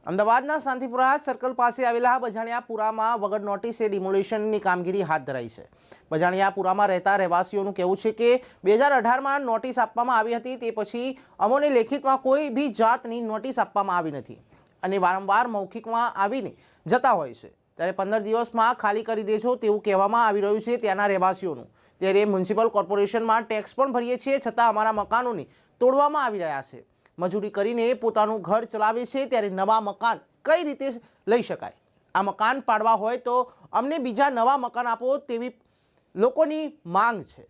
અમદાવાદના શાંતિપુરા સર્કલ પાસે આવેલા બજાણિયાપુરામાં વગર નોટિસે ડિમોલિશનની કામગીરી હાથ ધરાઈ છે। બજાણિયાપુરામાં રહેતા રહેવાસીઓનું કહેવું છે કે 2018માં નોટિસ આપવામાં આવી હતી, તે પછી અમોને લેખિતમાં કોઈ બી જાતની નોટિસ આપવામાં આવી નથી અને વારંવાર મૌખિકમાં આવીને જતા હોય છે। ત્યારે 15 દિવસમાં ખાલી કરી દેજો તેવું કહેવામાં આવી રહ્યું છે ત્યાંના રહેવાસીઓનું। ત્યારે મ્યુનિસિપલ કોર્પોરેશનમાં ટેક્સ પણ ભરીએ છીએ, છતાં અમારા મકાનોને તોડવામાં આવી રહ્યા છે। મજૂરી કરીને પોતાનું ઘર ચલાવે છે, ત્યારે નવા મકાન કઈ રીતે લઈ શકાય? આ મકાન પાડવા હોય તો અમને બીજા નવા મકાન આપો તેવી લોકોની માંગ છે।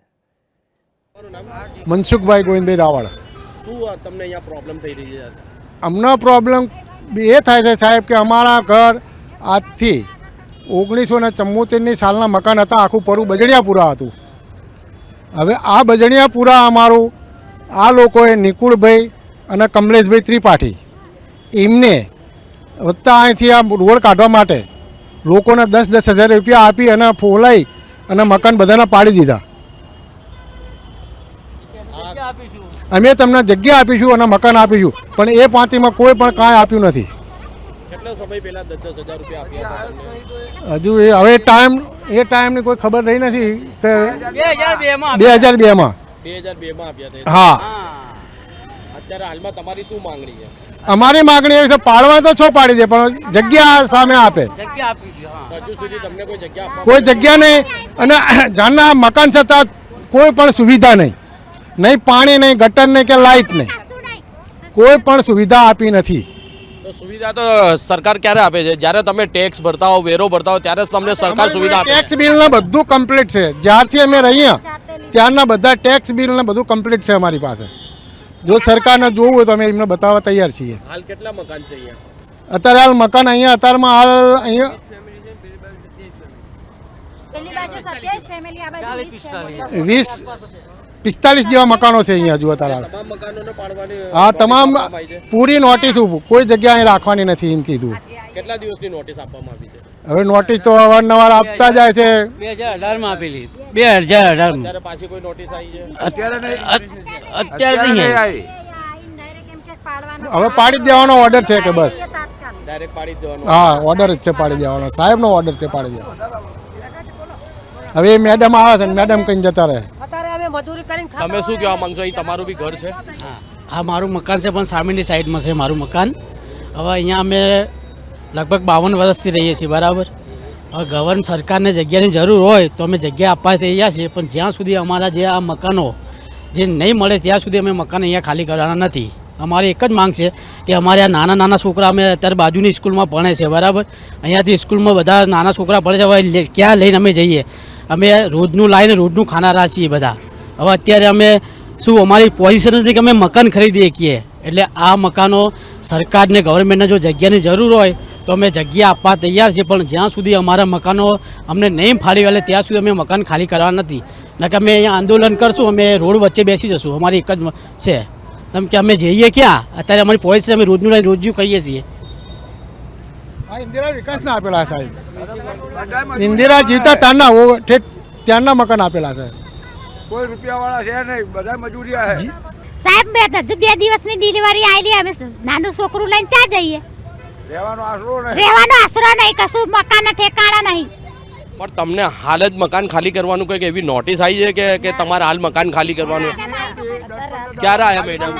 મનસુખભાઈ ગોવિંદભાઈ રાવળ। શું તમને અહીંયા પ્રોબ્લેમ થઈ રહી છે? અમને પ્રોબ્લેમ એ થાય છે સાહેબ કે અમારા ઘર આજથી 1974ની સાલના મકાન હતા, આખું પરું બજણિયાપુરા હતું। હવે આ બજણિયાપુરા અમારું આ લોકોએ નિકુળભાઈ અને કમલેશભાઈ ત્રિપાઠી એમને વત્તા અહીંથી આ રોડ કાઢવા માટે લોકોને 10-10 હજાર રૂપિયા આપી અને ફોલાઈ અને મકાન બધાને પાડી દીધા। અમે તમને જગ્યા આપીશું અને મકાન આપીશું, પણ એ પાંતીમાં કોઈ પણ કાંઈ આપ્યું નથી। કેટલો સમય પહેલા 10-10 હજાર રૂપિયા આપ્યા હતા? હજુ હવે ટાઈમની કોઈ ખબર રહી નથી કે 2002માં 2002માં આપ્યા હતા। હા, અત્યારે હાલમાં તમારી શું માંગણી છે? અમારી માગણી એવી છે, પાડવા તો છો પાડી દે, પણ જગ્યા સામે આપે। હજુ સુધી તમને કોઈ જગ્યા આપવા કોઈ જગ્યા નહીં અને જાણના મકાન છતાં કોઈ પણ સુવિધા નહીં, નહીં પાણી, નહીં ગટર, નહીં કે લાઇટ નહીં, કોઈ પણ સુવિધા આપી નથી। તો સુવિધા તો સરકાર ક્યારે આપે છે? જ્યારે તમે ટેક્સ ભરતા હો, વેરો ભરતા હો, ત્યારે જ તમને સરકાર સુવિધા આપે। ટેક્સ બિલ ને બધું કમ્પ્લીટ છે, જ્યારથી અમે રહીએ ત્યારના બધા ટેક્સ બિલ ને બધું કમ્પ્લીટ છે અમારી પાસે। જો સરકારને જોવું હોય તો અમે એમને બતાવવા તૈયાર છીએ। હાલ કેટલા મકાન છે અહીંયા? અત્યારે હાલ મકાન અહીંયા અત્યારમાં હાલ અહીંયા 20-45 જેવા મકાનો છે અહીંયા હજુ અત્યારે। તમામ મકાનોને પાડવાની હા, તમામ પૂરી નોટિસ કોઈ જગ્યા અહીં રાખવાની નથી એમ કીધું। કેટલા દિવસની નોટિસ આપવામાં આવી છે? હવે નોટિસ તો અવારનવાર આપતા જાય છે। 2018માં આપેલી, 2018માં। અત્યારે પાછી કોઈ નોટિસ આવી છે? અત્યારે નહીં આવી। હવે પાડી દેવાનો ઓર્ડર છે કે બસ? ડાયરેક્ટ પાડી જ દેવાનું? હા, ઓર્ડર જ છે પાડી દેવાનો, સાહેબનો ઓર્ડર છે પાડી દેવાનો। હવે એ મેડમ આવે છે, મેડમ કઈ જતા રહે। તમે શું કહેવા માંગશો? અહીં તમારું બી ઘર છે? આ મારું મકાન છે, પણ સામેની સાઈડમાં છે મારું મકાન। હવે અહીંયા અમે લગભગ 52 વર્ષથી રહીએ છીએ, બરાબર। હવે ગવર્મેન્ટ સરકારને જગ્યાની જરૂર હોય તો અમે જગ્યા આપવા તૈયાર છીએ, પણ જ્યાં સુધી અમારા જે આ મકાનો જે નહીં મળે ત્યાં સુધી અમે મકાન અહીંયા ખાલી કરવાના નથી। અમારી એક જ માંગ છે કે અમારે આ નાના છોકરા, અમે અત્યારે બાજુની સ્કૂલમાં ભણે છે, બરાબર। અહીંયાથી સ્કૂલમાં બધા નાના છોકરા ભણે છે, હવે ક્યાં લઈને અમે જઈએ? અમે રોજનું લાવીને રોજનું ખાનારા છીએ બધા। હવે અત્યારે અમે શું, અમારી પોઝિશન નથી કે અમે મકાન ખરીદી શકીએ। એટલે આ મકાનો સરકારને, ગવર્મેન્ટને જો જગ્યાની જરૂર હોય તો અમે જગ્યા આપવા તૈયાર છીએ, પણ જ્યાં સુધી અમારા મકાનો અમને નહીં ફાળી વળે ત્યાં સુધી અમે મકાન ખાલી કરવા નથી। ન કે અમે અહીંયા આંદોલન કરશું, અમે રોડ વચ્ચે બેસી જશું। અમારી એક જ છે તેમ કે અમે જઈએ ક્યાં? અત્યારે અમારી પોઝિશન અમે રોજનું લઈને રોજનું કહીએ છીએ। ઇન્દિરા વિકાસના આપેલા સાહેબ, ઇન્દિરા જીવતા ત્યારના મકાન આપેલા છે। કોઈ રૂપિયાવાળા છે નહીં, બધા મજૂરિયા છે સાહેબ। 2 દિવસની ડિલિવરી આવેલી, અમે નાનું છોકરું લઈને ચા જઈએ? રહેવાનો આશરો નહીં, રહેવાનો આશરો નહીં, કશું મકાન ઠેકાણા નહીં। પણ તમને હાલ જ મકાન ખાલી કરવાનું કંઈક એવી નોટિસ આવી છે કે તમારે હાલ મકાન ખાલી કરવાનું? ક્યારે આવ્યા મેડમ?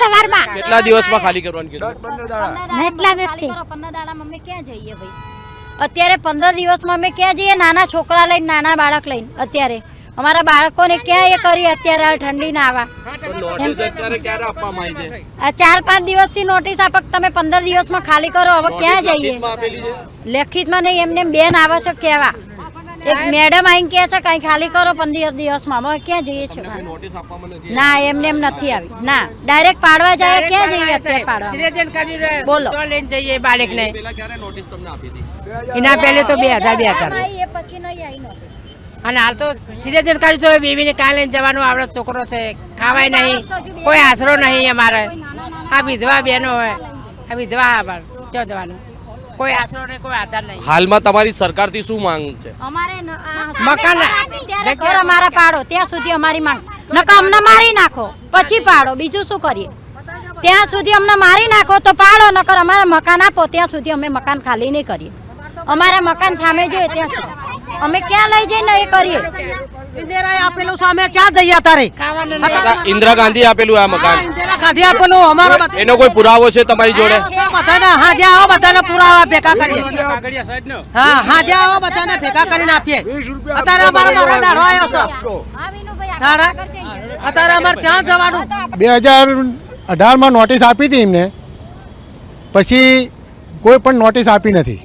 સવારમાં। કેટલા દિવસમાં ખાલી કરવાનું કીધું? 15 દાડા એટલા નથી। 15 દાડામાં અમે ક્યાં જઈએ ભાઈ? અત્યારે 15 દિવસમાં અમે ક્યાં જઈએ? નાના છોકરા લઈને, નાના બાળક લઈને અત્યારે અમારા બાળકોને ક્યાં એ કરીએ? અત્યારે આ ઠંડી ના આવા નોટિસ અત્યારે ક્યારે આપવામાં આવી છે? આ 4-5 દિવસથી નોટિસ આપક, તમે 15 દિવસમાં ખાલી કરો। હવે ક્યાં જઈએ? લેખિતમાં આપેલી છે? લેખિતમાં નહીં, એમને બેન આવે છે કહેવા, એક મેડમ આવીને કહે છે કઈ ખાલી કરો 15 દિવસમાં। અમે ક્યાં જઈએ છીએ? નોટિસ આપવામાં નથી? ના, એમને એમ નથી આવી। ના, ડાયરેક્ટ પાડવા જાય, ક્યાં જઈએ અત્યારે પાડવા? બોલો, લઈને જઈએ બાળકને। પહેલા ક્યારે નોટિસ તમને આપી હતી? એના પહેલે તો 2002 એ પછી નહીં આવી નોટિસ। અને હાલ તો સિટીઝન કાર્ડ જો બેબીને કાં લઈને જવાનો આવડો છોકરો છે, ખાવાય નહીં, કોઈ આશરો નહીં અમારે। આ વિધવા બહેનો હોય, આ વિધવા ક્યાં જવાનું? કોઈ આશરો નહીં, કોઈ આધાર નહીં। હાલમાં તમારી સરકારથી શું માંગ છે? અમારે મકાન જગ્યા અમારા પાડો ત્યાં સુધી અમારી માંગ, નકા અમને મારી નાખો પછી પાડો, બીજું શું કરીએ? ત્યાં સુધી અમને મારી નાખો તો પાડો, નકર અમારે મકાન આપો ત્યાં સુધી અમે મકાન ખાલી નહીં કરીએ. અમારા મકાન સામે જોઈએ ત્યાં સુધી અમે ક્યાં લઈ જઈને એ કરીએ. ઇન્દિરાએ આપેલું છે, અમે ક્યાં જઈએ અત્યારે? ઇન્દિરા ગાંધી આપેલું આ મકાન, ઇન્દિરા ગાંધી આપેલું અમારા એનો કોઈ પુરાવો છે તમારી જોડે? બધાને હાજે આવો, બધાને પુરાવા ભેગા કરીએ. હા, હાજે આવો, બધાને ભેગા કરીને આપીએ. અત્યારે અમારા મારા દાડો આવ્યો છે. દાડા અત્યારે અમારે ક્યાં જવાનું? 2018માં નોટિસ આપી હતી એમને, પછી કોઈ પણ નોટિસ આપી નથી.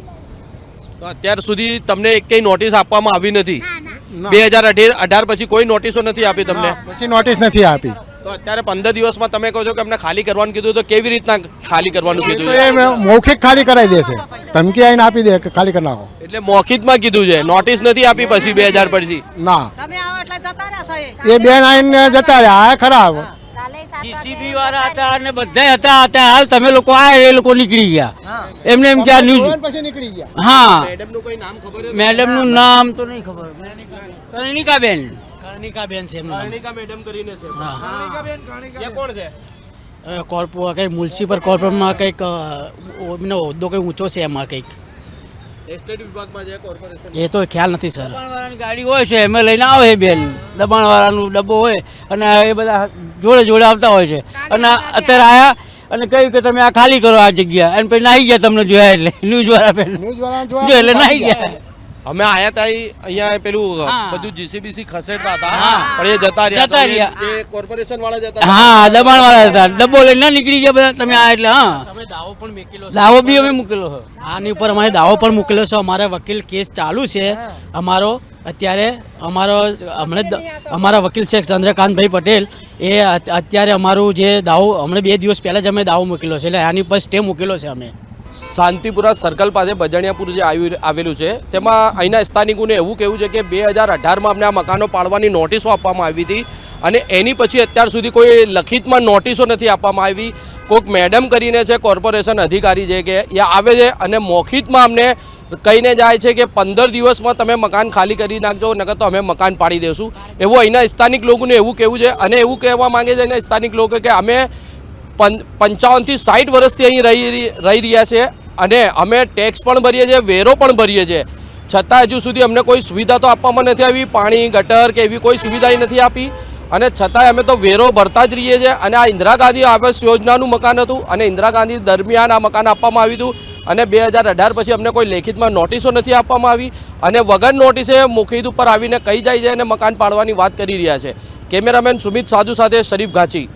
તો અત્યાર સુધી તમને એકેય નોટિસ આપવામાં આવી નથી? 2018 પછી કોઈ નોટિસો નથી આપી તમને? પછી નોટિસ નથી આપી. તો અત્યારે 15 દિવસમાં તમે કહો છો કે અમને ખાલી કરવાનું કીધું, તો કેવી રીતના ખાલી કરવાનું કીધું તો છે? એ મૌખિક ખાલી કરાવી દેશે, ધમકી આવીને આપી દે કે ખાલી કરી નાખો. એટલે મૌખિકમાં કીધું છે, નોટિસ નથી આપી પછી 2000 પછી? ના, તમે આવો એટલે જતા રહેશો એ બેન આવીને જતા રહ્યા, આ ખરાબ. જીસીબી વાળા હતા અને બધા હતા, હાલ તમે લોકો આયા એ લોકો નીકળી ગયા. એમને એમ કે આ ન્યૂઝ પછી નીકળી ગયા. હા, મેડમનું કોઈ નામ ખબર છે? મેડમનું નામ તો નહીં ખબર. કર્ણિકાબેન છે એમનું નામ. કર્ણિકા મેડમ કરીને છે. હા, એ કોણ છે? કંઈક મ્યુનિસિપલ કોર્પોરેશનમાં કંઈક એમનો હોદ્દો કંઈક ઊંચો છે એમાં કંઈક. એસ્ટેટ વિભાગમાં છે, કોર્પોરેશન? એ તો ખ્યાલ નથી સર. દબાણવાળાની ગાડી હોય છે એમાં લઈને આવે બેન, દબાણવાળાનું ડબ્બો હોય અને એ બધા જોડે જોડે આવતા હોય છે. અને અત્યારે આયા અને કહ્યું કે તમે આ ખાલી કરો આ જગ્યા, અને પછી નાહી ગયા તમને જોયા એટલે ન્યૂઝવાળા પેલા ન્યૂઝવાળા જો એટલે નાહી ગયા. અમે આયા તા અહીંયા પેલું હા. બધું જીસીબીસી ખસેડતા હતા, હા. પણ એ જતા રહ્યા. જતા તો એ- રહ્યા. એ કોર્પોરેશન વાળા જતા રહ્યા. હા, દબાણવાળા હતા, ડબ્બો લઈને ના નીકળી ગયા બધા તમે આ એટલે. હા, દાવો બી અમે મૂકેલો છે આની ઉપર, અમારે દાવો પણ મૂકેલો છે. અમારા વકીલ કેસ ચાલુ છે અમારો અત્યારે. અમારા વકીલ છે ચંદ્રકાંતભાઈ પટેલ, એ અત્યારે અમારું જે દાવો હમણાં 2 દિવસ પહેલાં જ અમે દાવો મૂકેલો છે, એટલે આની પર સ્ટે મૂકેલો છે અમે. શાંતિપુરા સર્કલ પાસે બજાણિયાપુર જે આવેલું છે, તેમાં અહીંના સ્થાનિકોને એવું કહેવું છે કે 2018માં અમને આ મકાનો પાડવાની નોટિસો આપવામાં આવી હતી, અને એની પછી અત્યાર સુધી કોઈ લખિતમાં નોટિસો નથી આપવામાં આવી. કોઈક મેડમ કરીને છે, કોર્પોરેશન અધિકારી છે, કે એ આવે છે અને મૌખિકમાં અમને કહીને જાય છે કે 15 દિવસમાં તમે મકાન ખાલી કરી નાખજો, નકર તો અમે મકાન પાડી દઈશું. એવું અહીંના સ્થાનિક લોકોને એવું કહેવું છે. અને એવું કહેવા માંગે છે અહીંના સ્થાનિક લોકો કે અમે 55 થી 60 વર્ષથી અહીં રહી રહ્યા છે, અને અમે ટેક્સ પણ ભરીએ છીએ, વેરો પણ ભરીએ છીએ, છતાં હજુ સુધી અમને કોઈ સુવિધા તો આપવામાં નથી આવી. પાણી, ગટર કે એવી કોઈ સુવિધા નથી આપી, અને છતાંય અમે તો વેરો ભરતા જ રહીએ છીએ. અને આ ઇન્દિરા ગાંધી આવાસ યોજનાનું મકાન હતું, અને ઇન્દિરા ગાંધી દરમિયાન આ મકાન આપવામાં આવ્યું હતું, અને 2018 પછી અમને કોઈ લેખિતમાં નોટિસો નથી આપવામાં આવી, અને વગર નોટિસે મૌખિક ઉપર આવીને કહી જાય છે અને મકાન પાડવાની વાત કરી રહ્યા છે. કેમેરામેન સુમિત સાધુ સાથે શરીફ ઘાંચી.